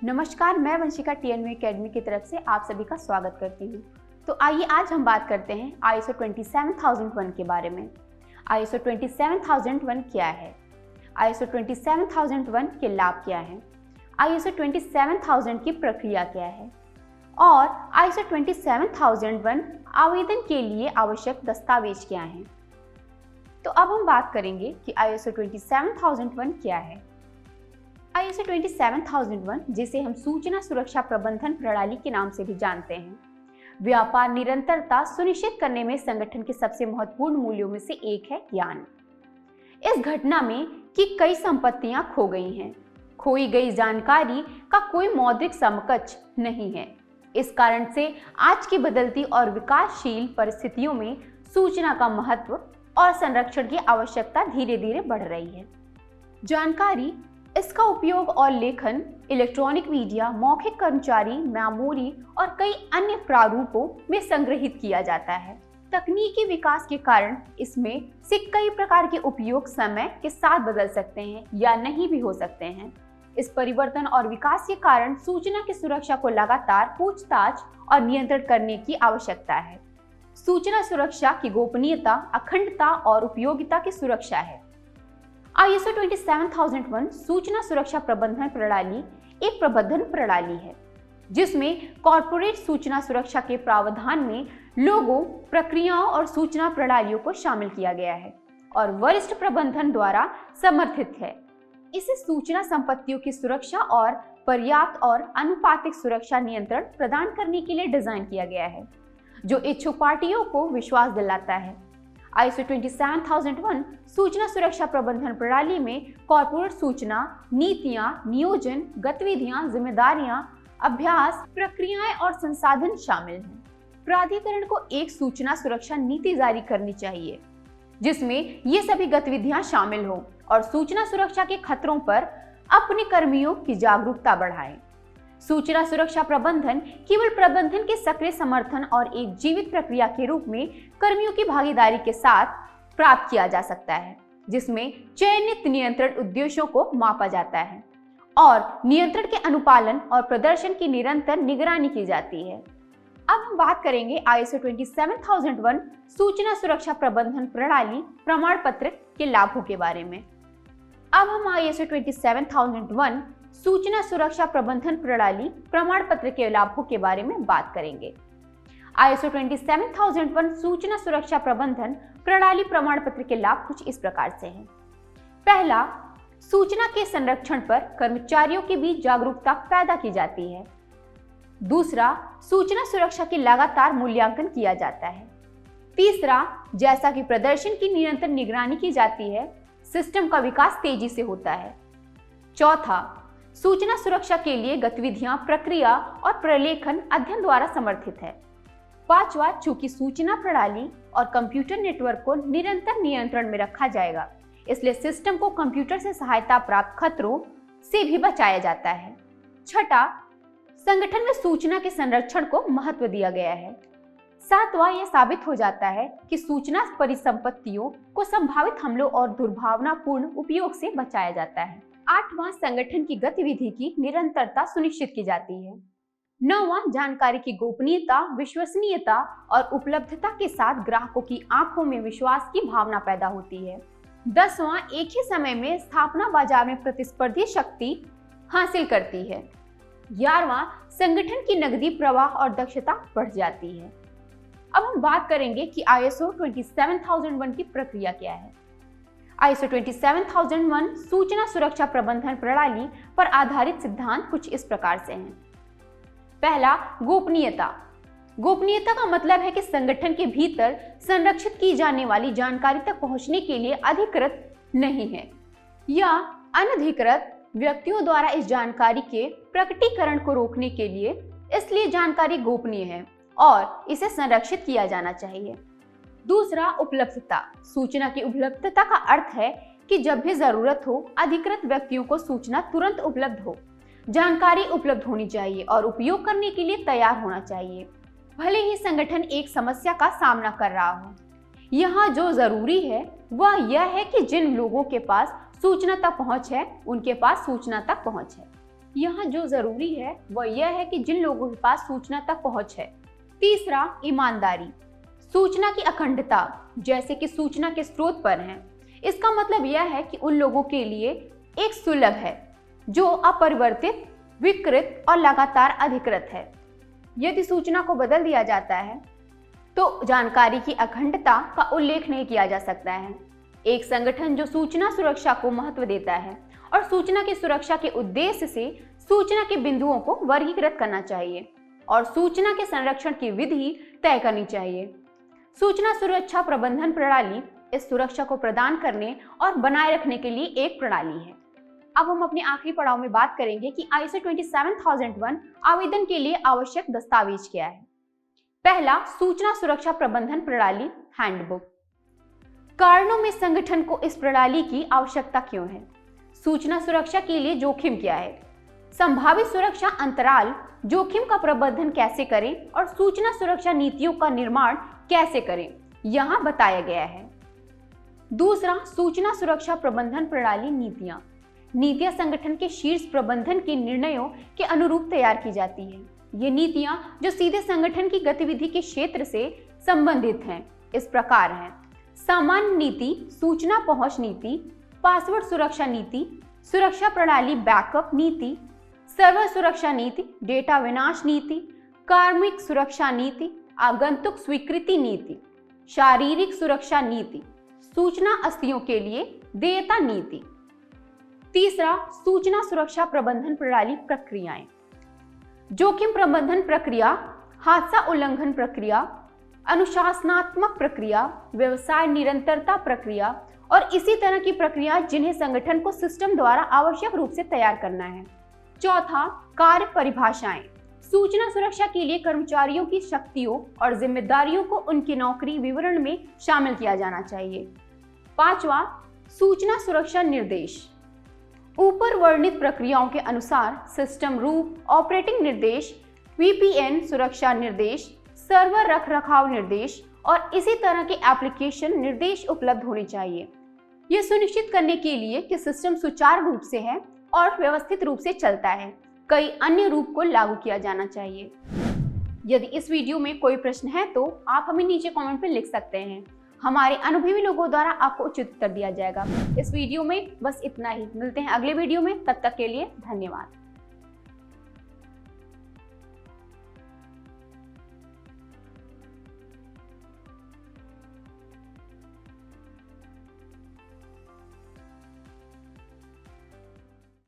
नमस्कार, मैं Vanshika TNV academy की तरफ से आप सभी का स्वागत करती हूँ। तो आइए आज हम बात करते हैं ISO 27001 के बारे में। ISO 27001 क्या है? ISO 27001 के लाभ क्या हैं? ISO 27000 की प्रक्रिया क्या है? और ISO 27001 आवेदन के लिए आवश्यक दस्तावेज क्या हैं? तो अब हम बात करेंगे कि ISO 27001 क्या है। ISO 27001, जिसे हम सूचना सुरक्षा प्रबंधन प्रणाली के नाम से भी जानते हैं, व्यापार निरंतरता सुनिश्चित करने में संगठन के सबसे महत्वपूर्ण मूल्यों में से एक है ज्ञान। इस घटना में कि कई संपत्तियां खो गई हैं, खोई गई जानकारी का कोई मौद्रिक समकक्ष नहीं है। इस कारण से आज की बदलती और विकासशील परिस्थितियों में सूचना का महत्व और संरक्षण की आवश्यकता धीरे धीरे बढ़ रही है। जानकारी, इसका उपयोग और लेखन इलेक्ट्रॉनिक मीडिया, मौखिक कर्मचारी, मेमोरी और कई अन्य प्रारूपों में संग्रहित किया जाता है। तकनीकी विकास के कारण इसमें से कई प्रकार के उपयोग समय के साथ बदल सकते हैं या नहीं भी हो सकते हैं। इस परिवर्तन और विकास के कारण सूचना की सुरक्षा को लगातार पूछताछ और नियंत्रण करने की आवश्यकता है। सूचना सुरक्षा की गोपनीयता, अखंडता और उपयोगिता की सुरक्षा है। ISO 27001 सूचना सुरक्षा प्रबंधन प्रणाली एक प्रबंधन प्रणाली है जिसमें कॉर्पोरेट सूचना सुरक्षा के प्रावधान में लोगों, प्रक्रियाओं और सूचना प्रणालियों को शामिल किया गया है और वरिष्ठ प्रबंधन द्वारा समर्थित है। इसे सूचना संपत्तियों की सुरक्षा और पर्याप्त और अनुपातिक सुरक्षा नियंत्रण प्रदान करने के लिए डिजाइन किया गया है, जो इच्छुक पार्टियों को विश्वास दिलाता है। ISO 27001 सूचना सुरक्षा प्रबंधन प्रणाली में कॉर्पोरेट सूचना, नीतियां, नियोजन, गतिविधियां, जिम्मेदारियां, अभ्यास, प्रक्रियाएं और संसाधन शामिल हैं। प्राधिकरण को एक सूचना सुरक्षा नीति जारी करनी चाहिए जिसमें ये सभी गतिविधियां शामिल हों और सूचना सुरक्षा के खतरों पर अपने कर्मियों की जागरूकता बढ़ाएं। सूचना सुरक्षा प्रबंधन केवल प्रबंधन के सक्रिय समर्थन और एक जीवित प्रक्रिया के रूप में कर्मियों की भागीदारी के साथ प्राप्त किया जा सकता है, जिसमें चयनित नियंत्रण उद्देश्यों को मापा जाता है और नियंत्रण के अनुपालन और प्रदर्शन की निरंतर निगरानी की जाती है। अब हम बात करेंगे ISO 27001 सूचना सुरक्षा प्रबंधन प्रणाली प्रमाण पत्र के लाभों के बारे में। अब हम ISO 27001 सूचना सुरक्षा प्रबंधन प्रणाली प्रमाण पत्र के लाभों के बारे में बात करेंगे। ISO 27001 सूचना सुरक्षा प्रबंधन प्रणाली प्रमाण पत्र के लाभ कुछ इस प्रकार से हैं। पहला, सूचना के संरक्षण पर कर्मचारियों के बीच जागरूकता पैदा की जाती है। दूसरा, सूचना सुरक्षा की लगातार मूल्यांकन किया जाता है। तीसरा, जैसा कि प्रदर्शन की निरंतर निगरानी की जाती है, सिस्टम का विकास तेजी से होता है। चौथा, सूचना सुरक्षा के लिए गतिविधियां, प्रक्रिया और प्रलेखन अध्ययन द्वारा समर्थित है। पांचवा, चूंकि सूचना प्रणाली और कंप्यूटर नेटवर्क को निरंतर नियंत्रण में रखा जाएगा, इसलिए सिस्टम को कंप्यूटर से सहायता प्राप्त खतरों से भी बचाया जाता है। छठा, संगठन में सूचना के संरक्षण को महत्व दिया गया है। सातवां, यह साबित हो जाता है कि सूचना परिसंपत्तियों को संभावित हमलों और दुर्भावनापूर्ण उपयोग से बचाया जाता है। आठवां, संगठन की गतिविधि की निरंतरता सुनिश्चित की जाती है। नौवां, जानकारी की गोपनीयता, विश्वसनीयता और उपलब्धता के साथ ग्राहकों की आंखों में विश्वास की भावना पैदा होती है। 10वां, एक ही समय में स्थापना बाजार में प्रतिस्पर्धी शक्ति हासिल करती है। 11वां, संगठन की नकदी प्रवाह और दक्षता बढ़ जाती है। अब हम बात करेंगे कि ISO 27001 की प्रक्रिया क्या है। ISO 27001 सूचना सुरक्षा प्रबंधन प्रणाली पर आधारित सिद्धांत कुछ इस प्रकार से हैं। पहला, गोपनीयता। गोपनीयता का मतलब है कि संगठन के भीतर संरक्षित की जाने वाली जानकारी तक पहुंचने के लिए अधिकृत नहीं है या अनधिकृत व्यक्तियों द्वारा इस जानकारी के प्रकटीकरण को रोकने के लिए, इसलिए जानकारी गोपनीय है और इसे संरक्षित किया जाना चाहिए। दूसरा, उपलब्धता। सूचना की उपलब्धता का अर्थ है कि जब भी जरूरत हो, अधिकृत व्यक्तियों को सूचना तुरंत उपलब्ध हो। जानकारी उपलब्ध होनी चाहिए और उपयोग करने के लिए तैयार होना चाहिए, भले ही संगठन एक समस्या का सामना कर रहा हो। यहाँ जो जरूरी है वह यह है कि जिन लोगों के पास सूचना तक पहुंच है, उनके पास सूचना तक पहुंच है। यहाँ जो जरूरी है वह यह है कि जिन लोगों के पास सूचना तक पहुंच है। तीसरा, ईमानदारी। सूचना की अखंडता, जैसे कि सूचना के स्रोत पर है। इसका मतलब यह है कि उन लोगों के लिए एक सुलभ है जो अपरिवर्तित, विकृत और लगातार अधिकृत है। यदि सूचना को बदल दिया जाता है तो जानकारी की अखंडता का उल्लेख नहीं किया जा सकता है। एक संगठन जो सूचना सुरक्षा को महत्व देता है और सूचना की सुरक्षा के उद्देश्य से सूचना के बिंदुओं को वर्गीकृत करना चाहिए और सूचना के संरक्षण की विधि तय करनी चाहिए। सूचना सुरक्षा प्रबंधन प्रणाली इस सुरक्षा को प्रदान करने और बनाए रखने के लिए एक प्रणाली है। अब हम अपने आखिरी पड़ाव में बात करेंगे कि ISO 27001 आवेदन के लिए आवश्यक दस्तावेज क्या है। पहला, सूचना सुरक्षा प्रबंधन प्रणाली हैंडबुक। कारणों में संगठन को इस प्रणाली की आवश्यकता क्यों है? सूचना सुरक्षा के लिए जोखिम क्या है? संभावित सुरक्षा अंतराल, जोखिम का प्रबंधन कैसे करें और सूचना सुरक्षा नीतियों का निर्माण कैसे करें, यहाँ बताया गया है। दूसरा, सूचना सुरक्षा प्रबंधन प्रणाली नीतियां। नीतियां संगठन के शीर्ष प्रबंधन के निर्णयों के अनुरूप तैयार की जाती है। ये नीतियां जो सीधे संगठन की गतिविधि के क्षेत्र से संबंधित हैं, इस प्रकार हैं: सामान्य नीति, सूचना पहुंच नीति, पासवर्ड सुरक्षा नीति, सुरक्षा प्रणाली बैकअप नीति, सर्वर सुरक्षा नीति, डेटा विनाश नीति, कार्मिक सुरक्षा नीति, आगंतुक स्वीकृति नीति, शारीरिक सुरक्षा नीति, सूचना अस्तियों के लिए देयता नीति। तीसरा, सूचना सुरक्षा प्रबंधन प्रणाली प्रक्रियाएं। जोखिम प्रबंधन प्रक्रिया, हादसा उल्लंघन प्रक्रिया, अनुशासनात्मक प्रक्रिया, व्यवसाय निरंतरता प्रक्रिया और इसी तरह की प्रक्रिया जिन्हें संगठन को सिस्टम द्वारा आवश्यक रूप से तैयार करना है। चौथा, कार्य परिभाषाएं। सूचना सुरक्षा के लिए कर्मचारियों की शक्तियों और जिम्मेदारियों को उनकी नौकरी विवरण में शामिल किया जाना चाहिए। पांचवा, सूचना सुरक्षा निर्देश। ऊपर वर्णित प्रक्रियाओं के अनुसार सिस्टम रूप, ऑपरेटिंग निर्देश, VPN सुरक्षा निर्देश, सर्वर रखरखाव निर्देश और इसी तरह के एप्लीकेशन निर्देश उपलब्ध होने चाहिए। यह सुनिश्चित करने के लिए कि सिस्टम सुचारू रूप से है और व्यवस्थित रूप से चलता है, कई अन्य रूप को लागू किया जाना चाहिए। यदि इस वीडियो में कोई प्रश्न है तो आप हमें नीचे कमेंट में लिख सकते हैं। हमारे अनुभवी लोगों द्वारा आपको उचित उत्तर दिया जाएगा। इस वीडियो में बस इतना ही। मिलते हैं अगले वीडियो में, तब तक के लिए धन्यवाद।